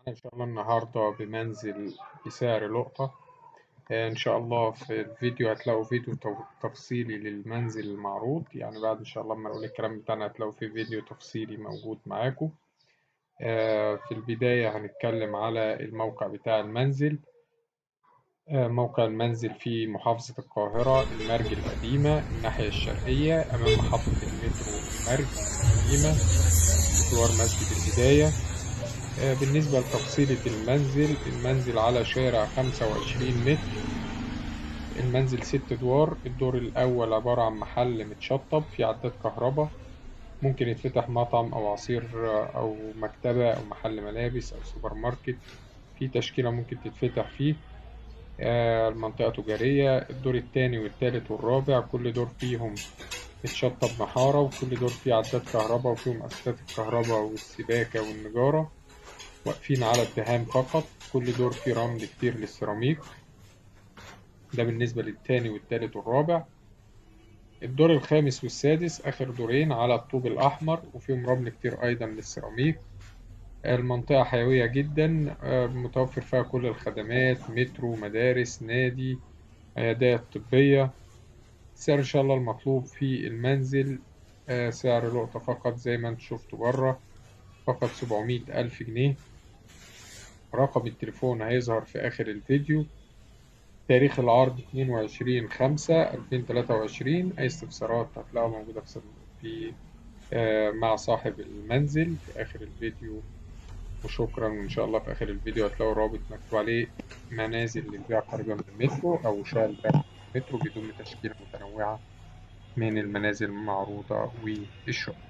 إن شاء الله النهاردة بمنزل بسعر لقطة. إن شاء الله في الفيديو هتلاقوا فيديو تفصيلي للمنزل المعروض، يعني بعد إن شاء الله لما نقول الكلام بتاعنا هتلاقوا في فيديو تفصيلي موجود معاكم. في البداية هنتكلم على الموقع بتاع المنزل. موقع المنزل في محافظة القاهرة، المرج القديمة، الناحية الشرقية أمام محطة المترو المرج القديمة بجوار مسجد البداية. بالنسبة لتفصيلة المنزل على شارع 25 متر. المنزل 6 أدوار. الدور الأول عبارة عن محل متشطب فيه عداد كهرباء، ممكن يتفتح مطعم أو عصير أو مكتبة أو محل ملابس أو سوبر ماركت، في تشكيلة ممكن تتفتح فيه. المنطقة تجارية. الدور التاني والتالت والرابع كل دور فيهم متشطب محارة، وكل دور فيه عداد كهرباء وفيهم أساسات الكهرباء والسباكة والنجارة، واقفين على الدهان فقط. كل دور فيه رمل كتير للسيراميك. ده بالنسبة للتاني والتالت والرابع. الدور الخامس والسادس آخر دورين على الطوب الأحمر وفيهم رمل كتير أيضا للسيراميك. المنطقة حيوية جدا، متوفر فيها كل الخدمات، مترو، مدارس، نادي، عيادات طبية. السعر إن شاء الله المطلوب في المنزل سعر لقطة فقط زي ما انتم شفتوا بره، فقط 700,000 جنيه. رقم التليفون هيظهر في آخر الفيديو. تاريخ العرض 22/5/2023. أي استفسارات هتلاقوها موجودة في مع صاحب المنزل في آخر الفيديو. وشكرا، وإن شاء الله في آخر الفيديو هتلاقوا رابط مكتوب عليه منازل للبيع قريبة من المترو أو شارع المترو، بيضم تشكيلة متنوعة من المنازل المعروضة والشقق.